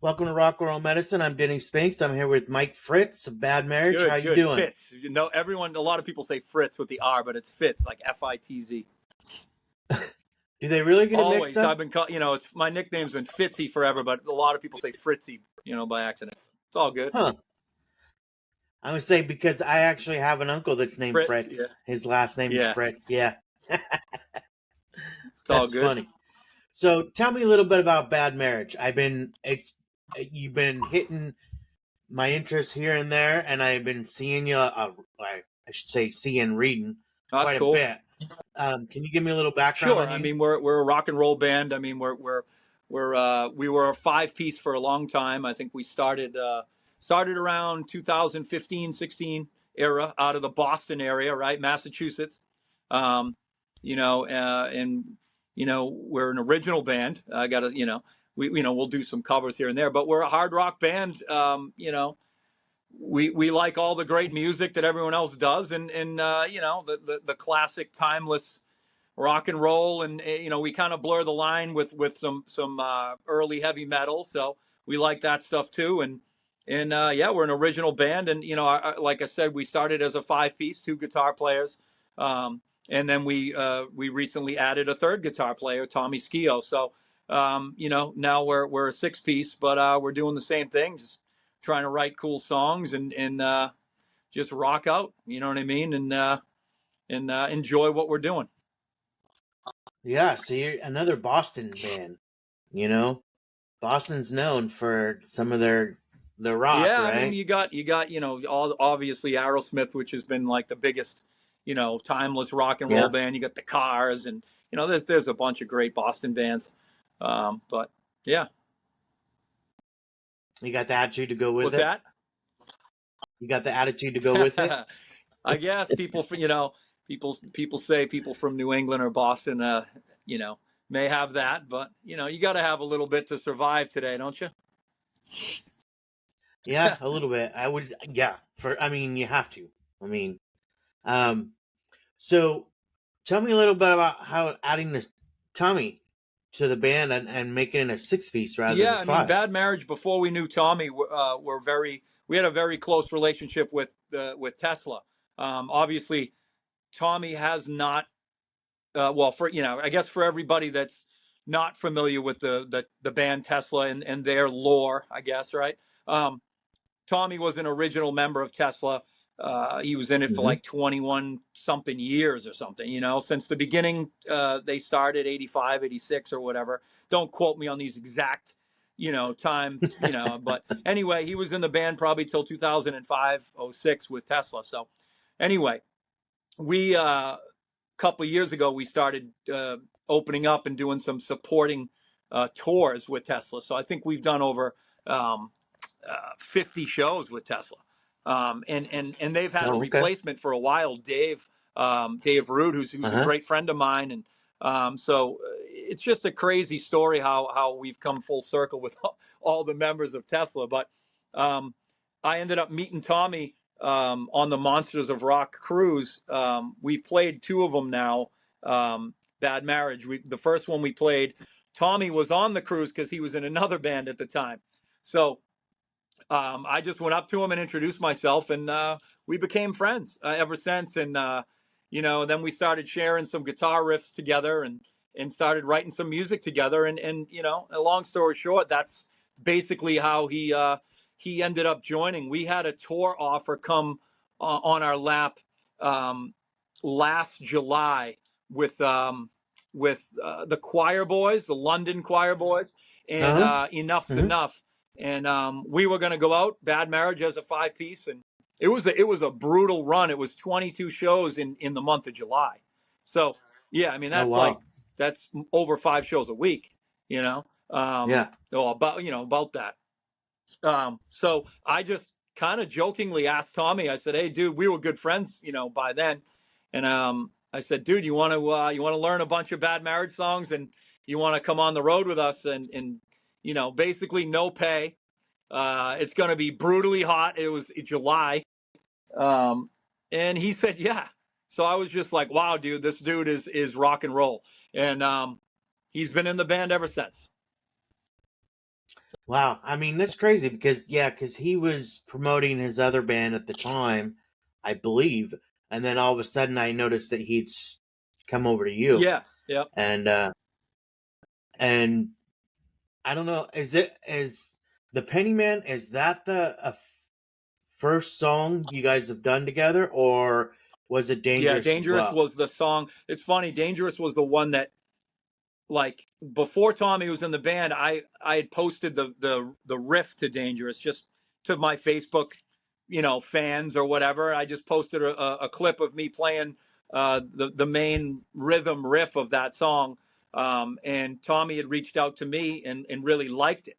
Welcome to Rock and Roll Medicine. I'm Denny Spinks. I'm here with Mike Fitz of Bad Marriage. Good, How you good. doing? Fitz. You know, a lot of people say Fritz with the R, but it's Fitz, like F-I-T-Z. Do they really get it Always. mixed up? I've been, it's my nickname's been Fitzy forever, but a lot of people say Fritzy, by accident. It's all good. Huh. I would say because I actually have an uncle that's named Fritz. Yeah. His last name is Fritz. Yeah. It's all good. Funny. So tell me a little bit about Bad Marriage. You've been hitting my interest here and there, and I've been seeing you. Reading quite a bit. Can you give me a little background? Sure. I mean, we're a rock and roll band. I mean, we were a 5-piece for a long time. I think we started around 2015, 16 era out of the Boston area, right? Massachusetts. We're an original band. We'll do some covers here and there, but we're a hard rock band. We like all the great music that everyone else does, and the classic, timeless rock and roll, and we kind of blur the line with some early heavy metal, so we like that stuff too. And we're an original band, and like I said, we started as a 5-piece, 2 guitar players, and then we recently added a 3rd guitar player, Tommy Skeoch. So now we're a 6-piece, but we're doing the same thing, just trying to write cool songs and just rock out, you know what I mean, and enjoy what we're doing. Yeah, so you're another Boston band. Boston's known for some of their rock. Yeah, right? I mean, you got obviously Aerosmith, which has been like the biggest timeless rock and roll band. You got the Cars, and there's a bunch of great Boston bands. But yeah, you got the attitude to go with What's it. That? You got the attitude to go with it. I guess people say people from New England or Boston, may have that, but you got to have a little bit to survive today, don't you? Yeah, a little bit. You have to. So tell me a little bit about how adding this Tommy to the band and making it a 6-piece rather than 5. I mean, Bad Marriage, before we knew Tommy, we had a very close relationship with Tesla. Obviously, Tommy has not, I guess for everybody that's not familiar with the band Tesla and their lore, I guess, right? Tommy was an original member of Tesla. He was in it for like 21 something years or something, since the beginning. They started 85, 86 or whatever. Don't quote me on these exact, time, but anyway, he was in the band probably till 2005, 06 with Tesla. So anyway, we, couple of years ago, we started opening up and doing some supporting tours with Tesla. So I think we've done over 50 shows with Tesla, and they've had a replacement for a while, Dave Root, who's a great friend of mine, and so it's just a crazy story how we've come full circle with all the members of Tesla. But I ended up meeting Tommy on the Monsters of Rock cruise. We've played 2 of them now. Bad Marriage. The first one we played, Tommy was on the cruise because he was in another band at the time. So I just went up to him and introduced myself, and we became friends ever since. And then we started sharing some guitar riffs together and started writing some music together. And a long story short, that's basically how he ended up joining. We had a tour offer come on our lap last July with the Choir Boys, the London Choir Boys, and Enough's Enough. And we were going to go out, Bad Marriage, as a 5-piece, and it was a brutal run. It was 22 shows in the month of July. So yeah, I mean that's over 5 shows a week. About that. So I just kind of jokingly asked Tommy. I said, "Hey, dude, we were good friends, by then." And I said, "Dude, you want to learn a bunch of Bad Marriage songs, and you want to come on the road with us, and basically no pay. It's going to be brutally hot." It was July. And he said, yeah. So I was just like, wow, dude, this dude is rock and roll. And he's been in the band ever since. Wow. I mean, that's crazy because he was promoting his other band at the time, I believe, and then all of a sudden I noticed that come over to you, Yeah. Yep. and I don't know, is the Pennyman, is that first song you guys have done together, or was it Yeah. Dangerous as Dangerous well? was the song. It's funny. Dangerous was the one that, like, before Tommy was in the band, I had posted the riff to Dangerous just to my Facebook, fans or whatever. I just posted a clip of me playing the main rhythm riff of that song, and Tommy had reached out to me and really liked it.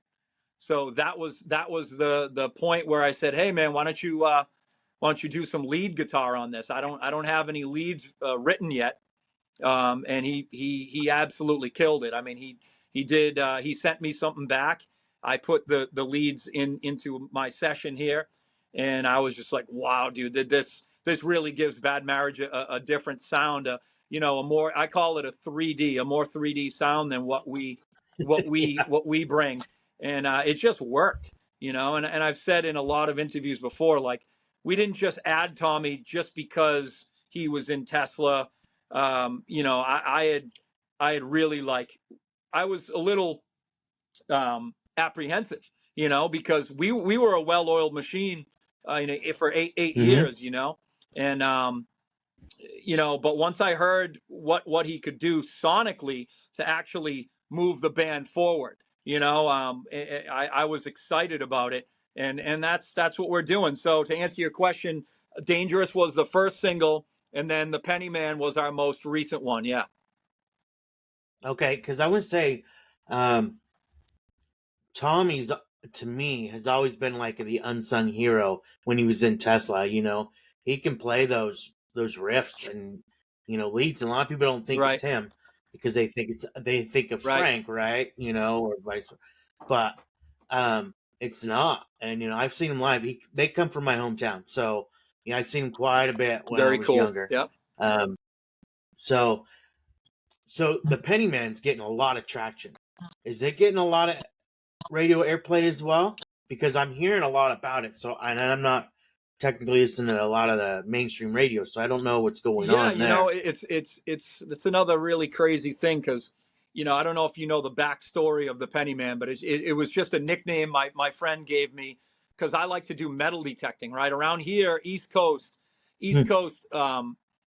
So that was the point where I said, hey man, why don't you do some lead guitar on this? I don't have any leads written yet, and he absolutely killed it. I mean, he did. He sent me something back. I put the leads into my session here, and I was just like, wow, dude, this really gives Bad Marriage a different sound. A more, I call it a more 3D sound than what we bring, and it just worked. And I've said in a lot of interviews before, like, we didn't just add Tommy just because he was in Tesla. I had really, like, I was a little apprehensive, because we were a well-oiled machine, for eight Mm-hmm. years, and but once I heard what he could do sonically to actually move the band forward, I was excited about it, and that's what we're doing. So to answer your question, Dangerous was the first single, and then the Pennyman was our most recent one. Yeah. Okay, because I would say, um, Tommy's, to me, has always been like the unsung hero when he was in Tesla. He can play those riffs and leads, and a lot of people don't think it's Right. him because they think of Right. Frank, right? Or vice versa. But it's not. And I've seen him live. They come from my hometown, so I've seen him quite a bit when I Very was cool. younger. Yep. Um, so so the Pennyman's getting a lot of traction. Is it getting a lot of radio airplay as well? Because I'm hearing a lot about it. So, and I'm not technically listening to a lot of the mainstream radio, so I don't know what's going Yeah, on there. it's another really crazy thing because, I don't know if you know the backstory of the Pennyman, but it was just a nickname my friend gave me because I like to do metal detecting right around here, East Coast. East Hmm. Coast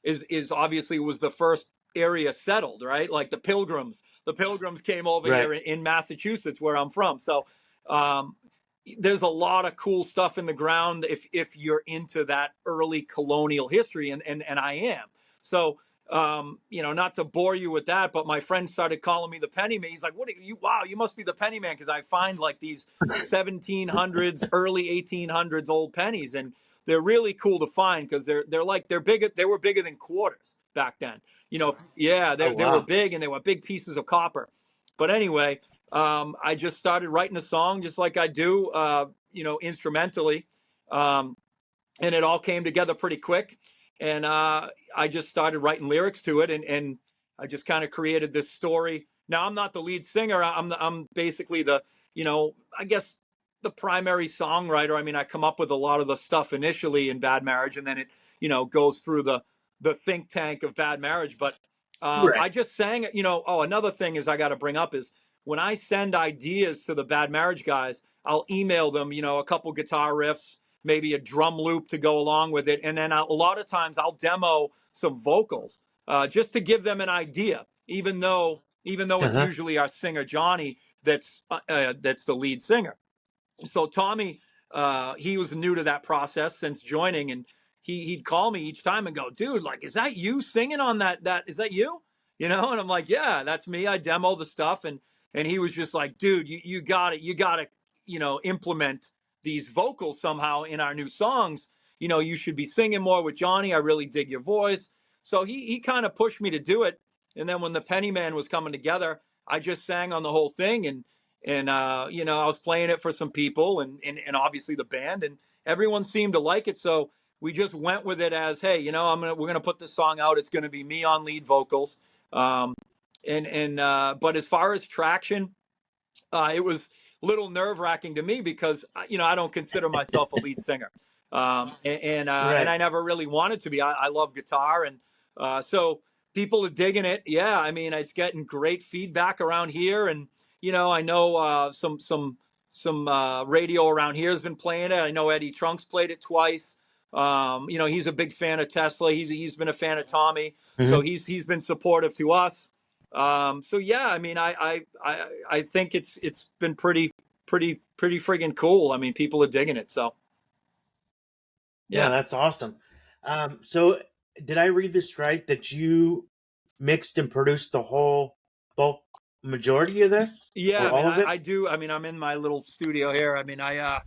is obviously was the first area settled, right? Like the Pilgrims came over Right. here in Massachusetts, where I'm from. So um, there's a lot of cool stuff in the ground if you're into that early colonial history, and I am. So not to bore you with that, but my friend started calling me the Pennyman. He's like, "What are you? Wow, you must be the Pennyman," because I find like these 1700s, early 1800s old pennies, and they're really cool to find because they're bigger. They were bigger than quarters back then. Yeah, Oh they were wow. big and they were big pieces of copper. But anyway, I just started writing a song just like I do, instrumentally. Um, and it all came together pretty quick. And I just started writing lyrics to it, and I just kind of created this story. Now I'm not the lead singer. I'm basically I guess the primary songwriter. I mean, I come up with a lot of the stuff initially in Bad Marriage, and then it goes through the think tank of Bad Marriage. But Right. I just sang it. Oh, another thing is I got to bring up is when I send ideas to the Bad Marriage guys, I'll email them. A couple guitar riffs, maybe a drum loop to go along with it. And then a lot of times I'll demo some vocals just to give them an idea, even though it's Uh-huh. usually our singer Johnny that's the lead singer. So Tommy, he was new to that process since joining, and he'd call me each time and go, "Dude, like, is that you singing on that? Is that you?" And I'm like, "Yeah, that's me. I demo the stuff," and he was just like, "Dude, you got it. You got to, implement these vocals somehow in our new songs. You should be singing more with Johnny. I really dig your voice." So he kind of pushed me to do it, and then when the Pennyman was coming together, I just sang on the whole thing, and I was playing it for some people, and obviously the band, and everyone seemed to like it. So we just went with it as, hey, we're gonna put this song out. It's gonna be me on lead vocals. But as far as traction, it was little nerve wracking to me because, I don't consider myself a lead singer. And I never really wanted to be. I love guitar. And so people are digging it. Yeah. I mean, it's getting great feedback around here. And, I know some radio around here has been playing it. I know Eddie Trunks played it twice. He's a big fan of Tesla. He's been a fan of Tommy. So he's been supportive to us. So yeah, I mean, I think it's been pretty friggin' cool. I mean, people are digging it. So yeah, that's awesome. So did I read this right that you mixed and produced the whole bulk majority of this? Yeah, Or I mean, all of it? I do. I mean, I'm in my little studio here. I mean, I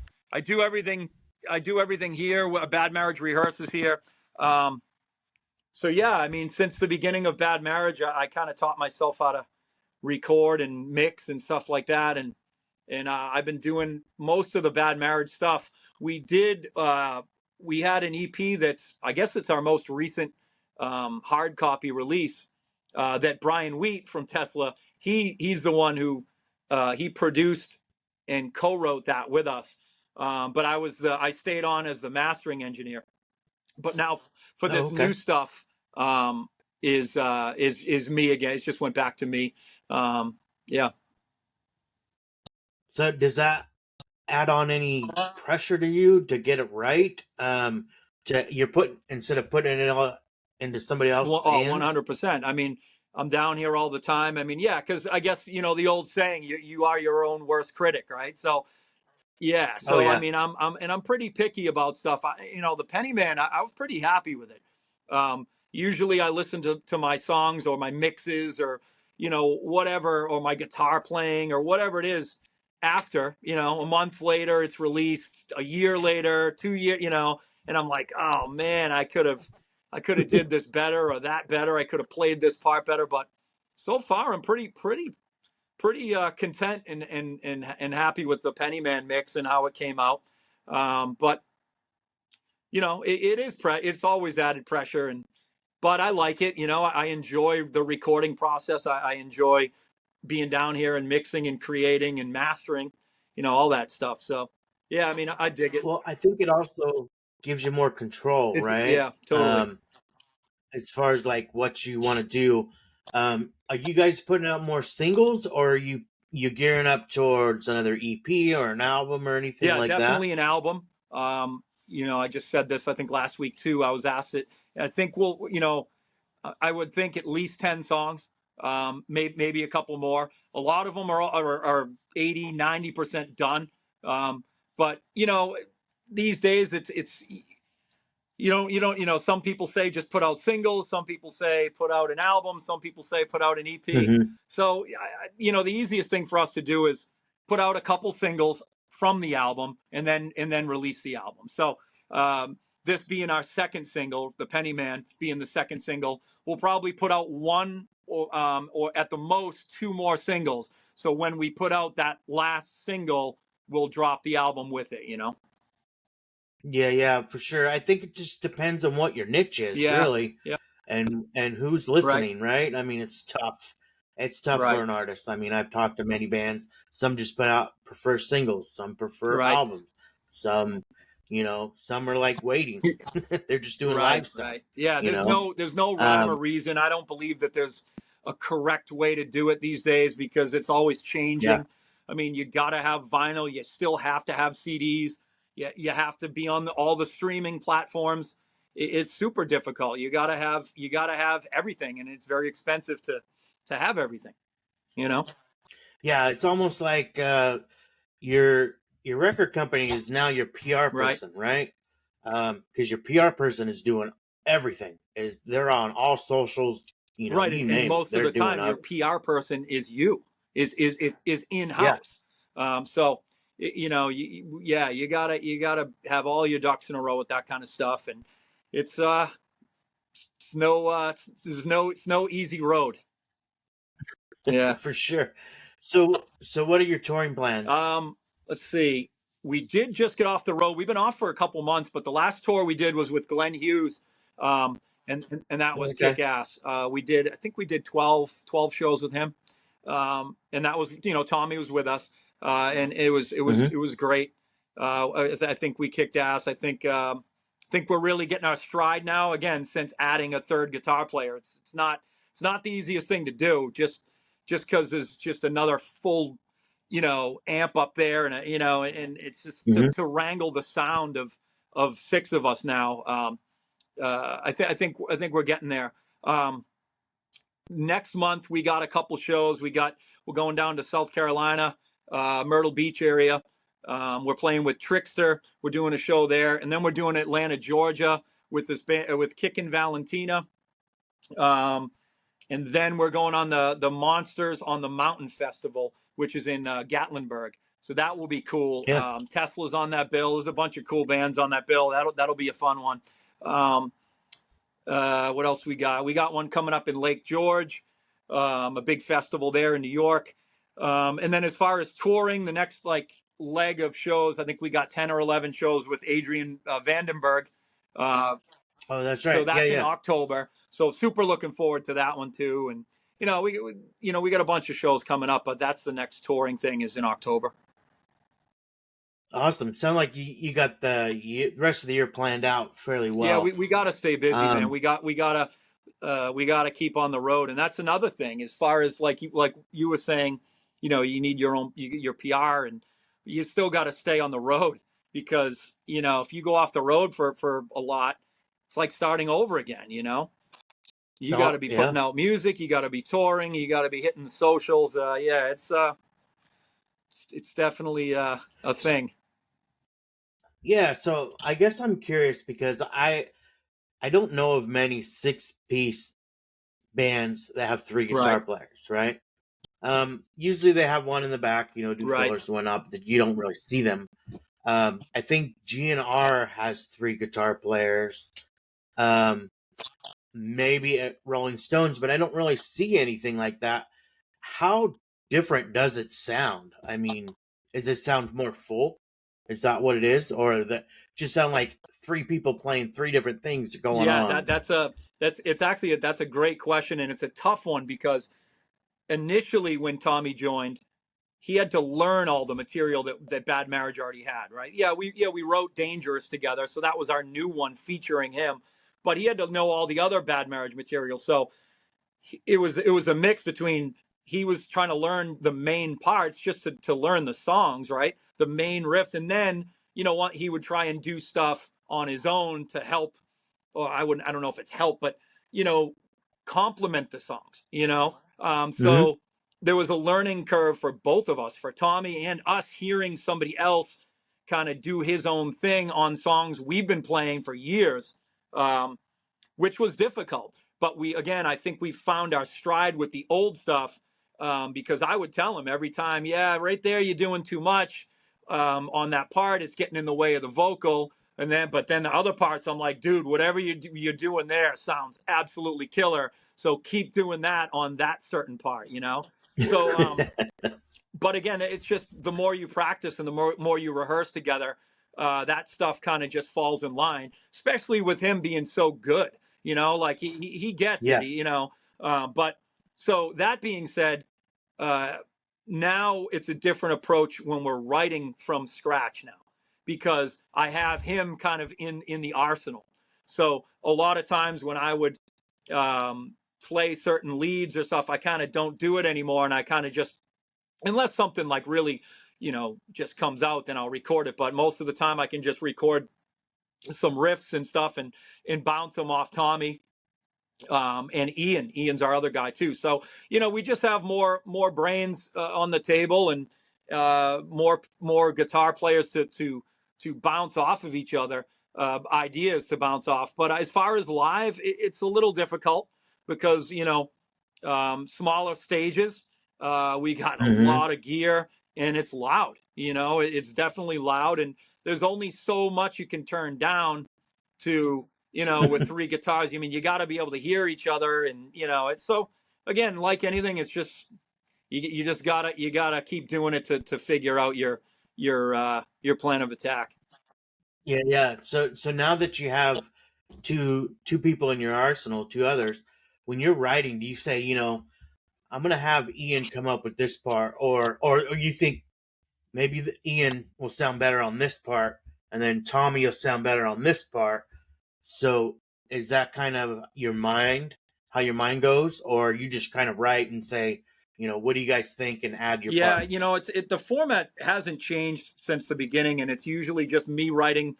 do everything. I do everything here. Bad Marriage rehearses here. So yeah, I mean, since the beginning of Bad Marriage, I kind of taught myself how to record and mix and stuff like that. And I've been doing most of the Bad Marriage stuff. We had an EP that's, I guess it's our most recent hard copy release that Brian Wheat from Tesla, he's the one who he produced and co-wrote that with us. But I stayed on as the mastering engineer. But now for this new stuff is me again. It just went back to me. Yeah. So does that add on any pressure to you to get it right? Instead of putting it all into somebody else's hands? 100%. I mean, I'm down here all the time. I mean, yeah, because I guess, the old saying, you are your own worst critic, right? So, yeah. So, I mean, I'm pretty picky about stuff. The Pennyman, I was pretty happy with it. Usually I listen to my songs or my mixes or, whatever, or my guitar playing or whatever it is after, a month later it's released, a year later, 2 years, and I'm like, oh man, I could have did this better or that better. I could have played this part better, but so far I'm pretty content and happy with the Pennyman mix and how it came out. But it's always added pressure, but I like it. I enjoy the recording process. I enjoy being down here and mixing and creating and mastering, all that stuff. So yeah, I mean, I dig it. Well, I think it also gives you more control, right? Yeah, totally. As far as like what you want to do. Are you guys putting out more singles, or are you gearing up towards another EP or an album or anything like that? Yeah, definitely an album. I just said this, I think last week too. I was asked it. I think I would think at least 10 songs, maybe a couple more. A lot of them are 80, 90% done. But these days it's some people say just put out singles. Some people say put out an album. Some people say put out an EP. So, the easiest thing for us to do is put out a couple singles from the album and then release the album. So, this being our second single, The Pennyman being the second single, we'll probably put out one or at the most two more singles. So when we put out that last single, we'll drop the album with it, Yeah, for sure. I think it just depends on what your niche is, really. Yeah. And who's listening, right? I mean, it's tough. It's tough for an artist. I mean, I've talked to many bands. Some just prefer singles. Some prefer albums. Some, some are like waiting. They're just doing live stuff. Right. Yeah, there's no rhyme or reason. I don't believe that there's a correct way to do it these days because it's always changing. Yeah. I mean, you got to have vinyl. You still have to have CDs. You have to be on all the streaming platforms. It's super difficult. You gotta have everything, and it's very expensive to have everything. Yeah, it's almost like your record company is now your PR person, right? Because your PR person is doing everything. They're on all socials, right? You and most of the time, your PR person is is in house. Yeah. So you gotta have all your ducks in a row with that kind of stuff, and it's no easy road. Yeah, for sure. So what are your touring plans? Let's see. We did just get off the road. We've been off for a couple months, but the last tour we did was with Glenn Hughes, and that was kick ass. I think we did 12 shows with him, and that was Tommy was with us. and it was great. I think we kicked ass. I think we're really getting our stride now. Again, since adding a third guitar player, it's not the easiest thing to do. Just because there's just another full, amp up there, and and it's just to wrangle the sound of six of us now. I think we're getting there. Next month we got a couple shows. We're going down to South Carolina, Myrtle Beach area. We're playing with Trickster. We're doing a show there, and then we're doing Atlanta, Georgia, with this band, with Kickin' Valentina. And then we're going on the Monsters on the Mountain Festival, which is in Gatlinburg. So that will be cool. Yeah. Tesla's on that bill. There's a bunch of cool bands on that bill. That'll be a fun one. What else we got? We got one coming up in Lake George, a big festival there in New York. And then as far as touring, the next leg of shows, I think we got 10 or 11 shows with Adrian Vandenberg. Oh, that's right. So that's in October. So super looking forward to that one too. And we got a bunch of shows coming up, but that's the next touring thing is in October. Awesome. Sound like you got the rest of the year planned out fairly well. Yeah, we got to stay busy, man. We got to keep on the road, and that's another thing. As far as like you were saying, you need your PR, and you still got to stay on the road because if you go off the road for a lot, it's like starting over again. You got to be putting out music, you got to be touring, you got to be hitting the socials. It's definitely a thing. Yeah, so I guess I'm curious because I don't know of many 6-piece bands that have 3 guitar players, right? Usually they have one in the back, do fillers and whatnot, but you don't really see them. I think GNR has 3 guitar players. Maybe at Rolling Stones, but I don't really see anything like that. How different does it sound? I mean, does it sound more full? Is that what it is, or that just sound like 3 people playing 3 different things going on? Yeah, that's a great question, and it's a tough one because initially when Tommy joined, he had to learn all the material that Bad Marriage already had, right? We wrote Dangerous together, so that was our new one featuring him, but he had to know all the other Bad Marriage material. So it was a mix between he was trying to learn the main parts just to learn the songs, right? The main riffs, and then he would try and do stuff on his own to help, or I don't know if it's help, but complement the songs, so there was a learning curve for both of us, for Tommy and us, hearing somebody else kind of do his own thing on songs we've been playing for years, which was difficult. But I think we found our stride with the old stuff, because I would tell him every time, yeah, right there, you're doing too much on that part. It's getting in the way of the vocal. But then the other parts, I'm like, dude, whatever you're doing there sounds absolutely killer. So keep doing that on that certain part, So, but again, it's just the more you practice and the more you rehearse together, that stuff kind of just falls in line. Especially with him being so good, like he gets it, But so that being said, now it's a different approach when we're writing from scratch now, because I have him kind of in the arsenal. So a lot of times when I would play certain leads or stuff, I kind of don't do it anymore, and I kind of just, unless something like really, just comes out, then I'll record it. But most of the time I can just record some riffs and stuff and bounce them off Tommy. And Ian's our other guy too. So, we just have more brains on the table, and more guitar players to bounce off of each other, ideas to bounce off. But as far as live, it's a little difficult because, smaller stages, we got a lot of gear, and it's loud, it's definitely loud, and there's only so much you can turn down to, with 3 guitars. I mean, you got to be able to hear each other, and it's, so again, like anything, it's just you just gotta keep doing it to figure out your plan of attack. Yeah. So now that you have two people in your arsenal, 2 others, when you're writing, do you say, I'm gonna have Ian come up with this part, or you think maybe Ian will sound better on this part, and then Tommy will sound better on this part. So is that kind of your mind, how your mind goes, or you just kind of write and say, what do you guys think, and add your Yeah, parts? the format hasn't changed since the beginning, and it's usually just me writing.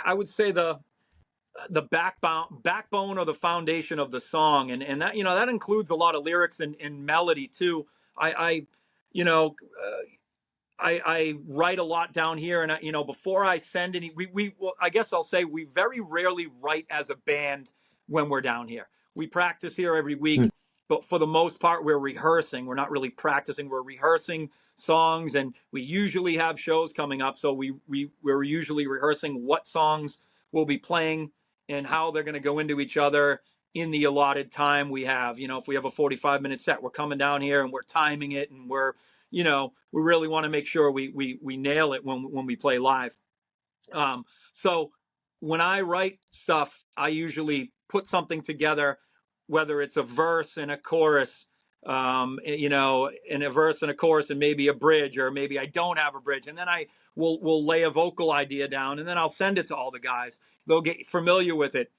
I would say the backbone or the foundation of the song, and that that includes a lot of lyrics and melody too. I you know I write a lot down here, and before I send any, well, I guess I'll say we very rarely write as a band when we're down here. We practice here every week, but for the most part, we're rehearsing. We're not really practicing. We're rehearsing songs, and we usually have shows coming up, so we're usually rehearsing what songs we'll be playing and how they're going to go into each other in the allotted time we have. If we have a 45-minute set, we're coming down here and we're timing it, and we really want to make sure we nail it when we play live. So when I write stuff, I usually put something together, whether it's a verse and a chorus, in a verse and a chorus and maybe a bridge, or maybe I don't have a bridge. And then I will lay a vocal idea down, and then I'll send it to all the guys. They'll get familiar with it.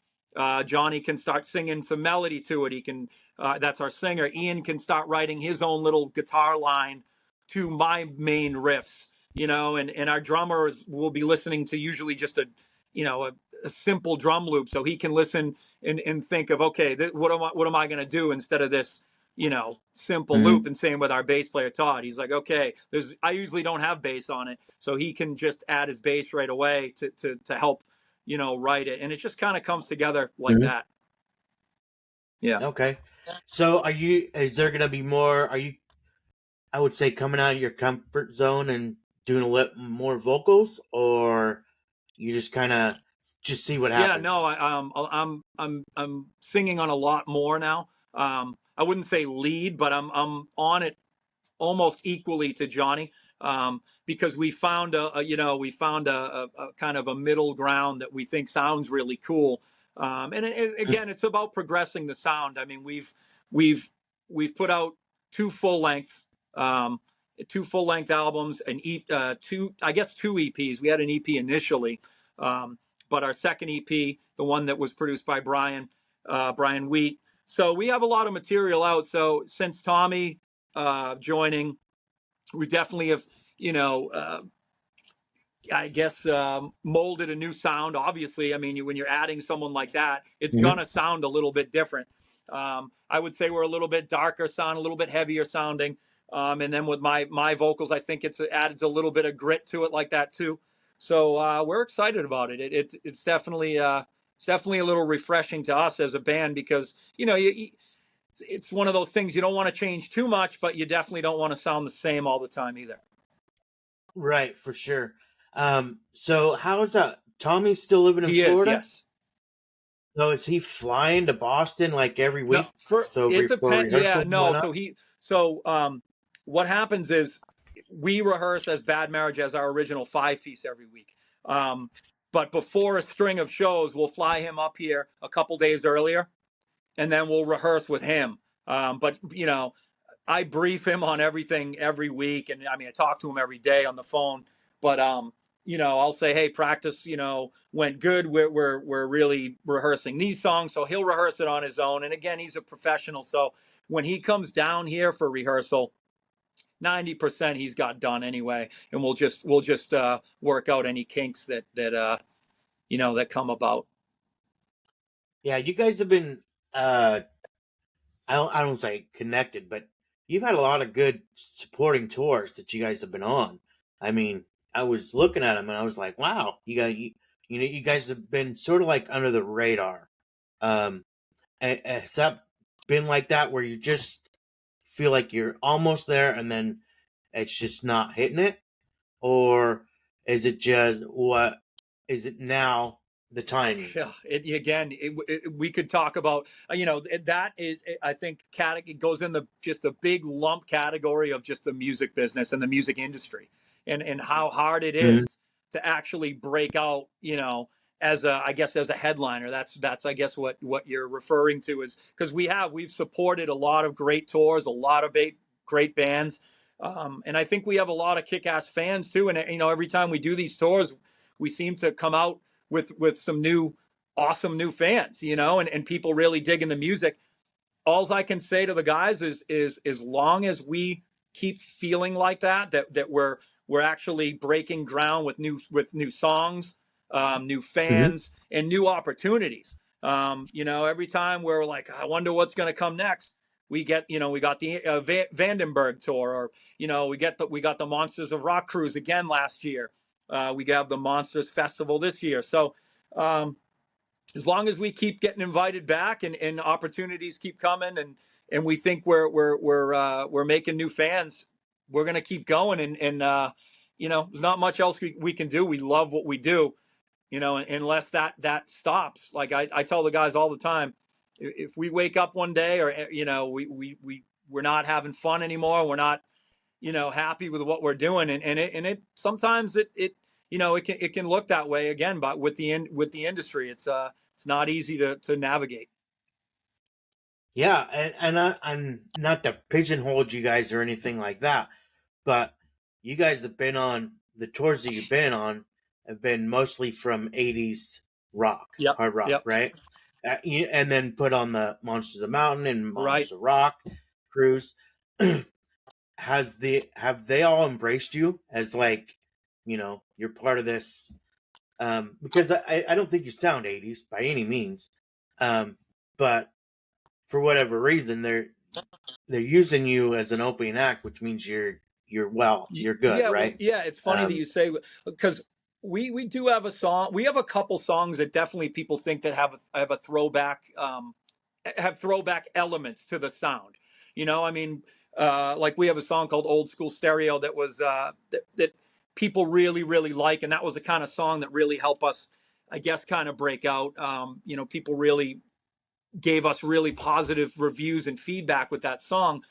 Johnny can start singing some melody to it. He can, that's our singer. Ian can start writing his own little guitar line to my main riffs, and our drummer will be listening to usually just a simple drum loop, so he can listen and think of, okay, what am I going to do instead of this simple loop. And same with our bass player Todd. He's like, okay, I usually don't have bass on it, so he can just add his bass right away to help write it, and it just kind of comes together like that. Yeah. Okay. So is there going to be more, I would say, coming out of your comfort zone and doing a little more vocals, or you just kind of just see what happens? Yeah, no, I'm singing on a lot more now. I wouldn't say lead, but I'm on it almost equally to Johnny, because we found a kind of a middle ground that we think sounds really cool. And again, it's about progressing the sound. I mean, we've put out two full lengths, two full length albums, and two EPs. We had an EP initially, but our second EP, the one that was produced by Brian Wheat. So we have a lot of material out. So since Tommy joining, we definitely have, I guess, molded a new sound. Obviously, I mean, when you're adding someone like that, it's gonna sound a little bit different. I would say we're a little bit darker sound, a little bit heavier sounding, and then with my vocals, I think it's added a little bit of grit to it, like that too. So we're excited about it. It's definitely a little refreshing to us as a band, because it's one of those things, you don't want to change too much, but you definitely don't want to sound the same all the time either. Right, for sure. So how is that? Tommy's still living in Florida? Yes. So is he flying to Boston like every week? No, it depends. Yeah, no. So what happens is we rehearse as Bad Marriage as our original 5-piece every week. But before a string of shows, we'll fly him up here a couple days earlier, and then we'll rehearse with him. But I brief him on everything every week, and I mean, I talk to him every day on the phone. But I'll say, hey, practice, went good. We're really rehearsing these songs, so he'll rehearse it on his own. And again, he's a professional, so when he comes down here for rehearsal, 90% he's got done anyway, and we'll just work out any kinks that come about. Yeah, you guys have been I don't say connected, but you've had a lot of good supporting tours that you guys have been on. I mean, I was looking at them and I was like, wow, you guys have been sort of like under the radar. Has that been like that, where you just feel like you're almost there and then it's just not hitting it? Or is it just, what is it now, the timing? Yeah, we could talk about, that is, I think, it goes in just a big lump category of just the music business and the music industry, and how hard it is to actually break out, as a headliner. That's I guess what you're referring to, is because we've supported a lot of great tours, a lot of great bands, And I think we have a lot of kick-ass fans too. And every time we do these tours, we seem to come out with some awesome new fans, and people really digging the music. All I can say to the guys is as long as we keep feeling like that we're actually breaking ground with new songs, new fans, and new opportunities. Every time we're like, I wonder what's going to come next. We got the Vandenberg tour, or we got the Monsters of Rock cruise again last year. We got the Monsters Festival this year. So as long as we keep getting invited back and opportunities keep coming, and we think we're making new fans, we're going to keep going. And there's not much else we can do. We love what we do, unless that stops. Like I tell the guys all the time, if we wake up one day, or we're not having fun anymore, we're not happy with what we're doing, and it sometimes it can look that way again. But with the industry, it's not easy to navigate. Yeah, and I'm not to pigeonhole you guys or anything like that, but you guys have been on the tours that you've been on have been mostly from 80s rock, hard rock, right? And then put on the Monsters of the Mountain and Monsters of Rock cruise. Have they all embraced you as you're part of this? Because I don't think you sound 80s by any means, but for whatever reason they're using you as an opening act, which means you're good, right? Well, it's funny that you say, because we do have a song. We have a couple songs that definitely people think that have a throwback, have throwback elements to the sound. Like we have a song called Old School Stereo that was that people really, really like, and that was the kind of song that really helped us, I guess, kind of break out. People really gave us really positive reviews and feedback with that song.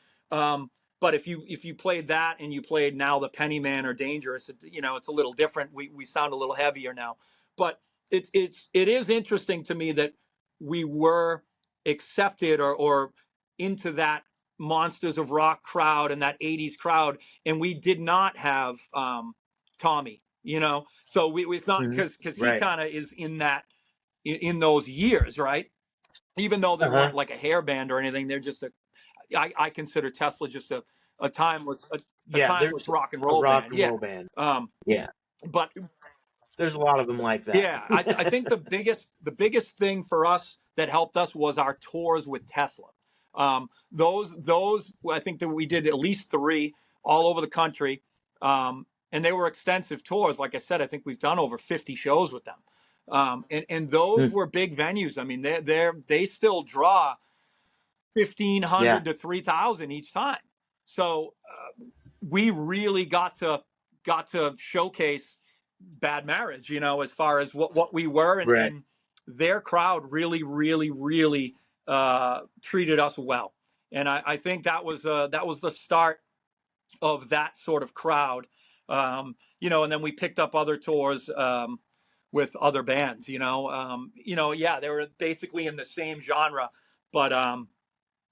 But if you played that and you played now the Pennyman or Dangerous, it's a little different. We sound a little heavier now. But it is interesting to me that we were accepted or into that Monsters of Rock crowd and that 80s crowd, and we did not have Tommy, so it's not because he kind of is in that in those years, right? Even though they weren't like a hair band or anything, they're just I consider Tesla just a timeless rock and roll band. Roll band. But there's a lot of them like that. Yeah, I think the biggest thing for us that helped us was our tours with Tesla. Those I think that we did at least 3 all over the country, and they were extensive tours. Like I said, I think we've done over 50 shows with them. And those were big venues. I mean, they still draw 1,500 to 3,000 each time. So we really got to showcase Bad Marriage, as far as what we were, and their crowd really, really, really treated us well. And I think that was the start of that sort of crowd. And then we picked up other tours with other bands, they were basically in the same genre, but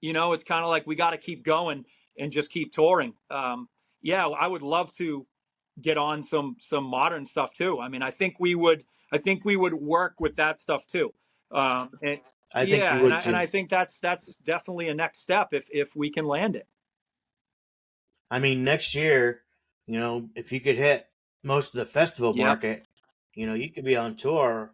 it's kind of like we got to keep going and just keep touring. I would love to get on some modern stuff too. I mean, I think we would work with that stuff too. And I think that's definitely a next step if we can land it. I mean, next year, if you could hit most of the festival market, you could be on tour,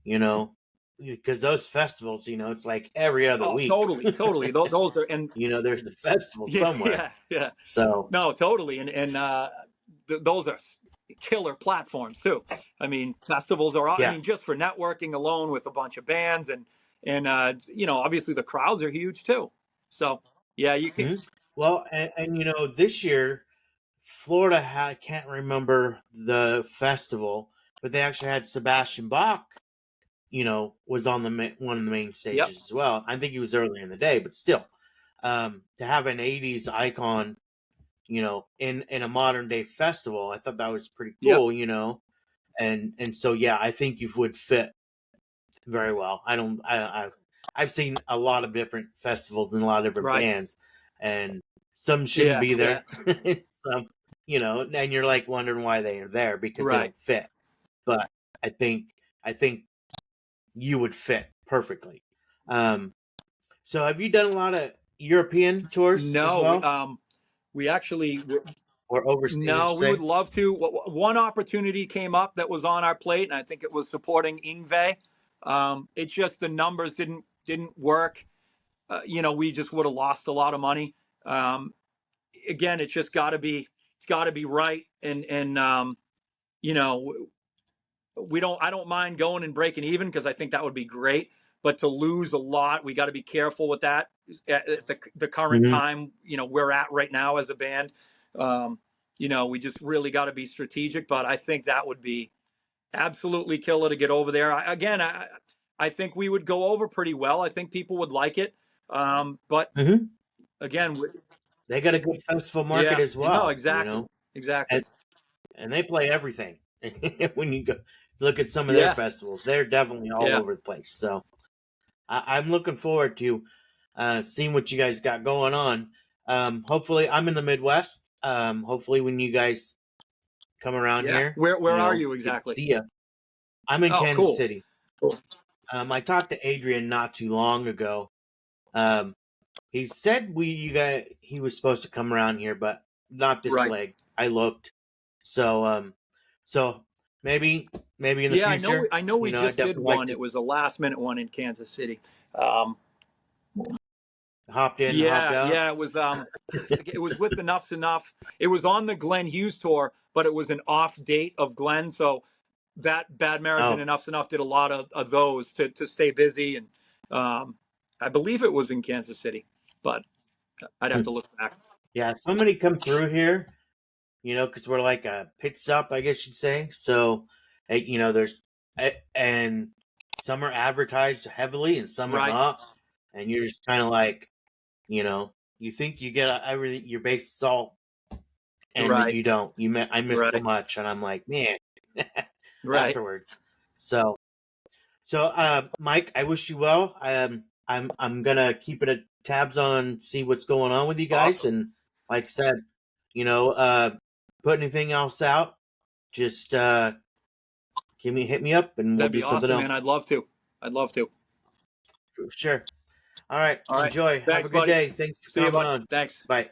because those festivals, it's like every other week. Totally. Those are, and there's the festival somewhere. Yeah. So no, totally, and those are killer platforms too. I mean, festivals are. I mean, just for networking alone with a bunch of bands, and obviously the crowds are huge too. So yeah, you can. Well, and this year, Florida had, I can't remember the festival, but they actually had Sebastian Bach, was on one of the main stages as well. I think he was early in the day, but still, to have an 80s icon, in a modern day festival, I thought that was pretty cool, and so, I think you would fit very well. I've seen a lot of different festivals and a lot of different bands, and some shouldn't be there. some, and you're like wondering why they are there because they Right. don't fit. But I think you would fit perfectly. So have you done a lot of European tours as well? No, we actually or overseas? No, we would love to. One opportunity came up that was on our plate, and I think it was supporting Ingve. It just the numbers didn't work. We just would have lost a lot of money. Again, it's just got to be right, and I don't mind going and breaking even because I think that would be great. But to lose a lot, we got to be careful with that at the current time, we're at right now as a band. We just really got to be strategic, but I think that would be absolutely killer to get over there. I think we would go over pretty well. I think people would like it. But again, they got a good festival market as well. No, exactly. Exactly. And they play everything. When you go look at some of their festivals, they're definitely all over the place. So I'm looking forward to seeing what you guys got going on. Hopefully, I'm in the Midwest. Hopefully, when you guys come around here, where are you exactly? See ya. I'm in Kansas City. Cool. I talked to Adrian not too long ago. He said he was supposed to come around here, but not this leg. I looked. So maybe in the future. I know we just did one. It was a last minute one in Kansas City. Hopped in, hopped out. Yeah, it was it was with Enough's Enough. It was on the Glenn Hughes tour, but it was an off date of Glenn, so that Bad Marriage and Enough's Enough did a lot of those to stay busy, and I believe it was in Kansas City, but I'd have to look back. Yeah, so many come through here, because we're like a pit stop, I guess you'd say. So, there's and some are advertised heavily and some are not, and you're just kind of like, you think you get everything, your base is all, and you don't. I miss so much, and I'm like, man, afterwards. So, Mike, I wish you well. I'm gonna keep it at tabs on, see what's going on with you guys, Awesome. and like I said, put anything else out, just hit me up, and we'll do something else. Man. I'd love to. For sure. All right. Enjoy. Thanks, have a good day. Thanks for coming on. Thanks. Bye.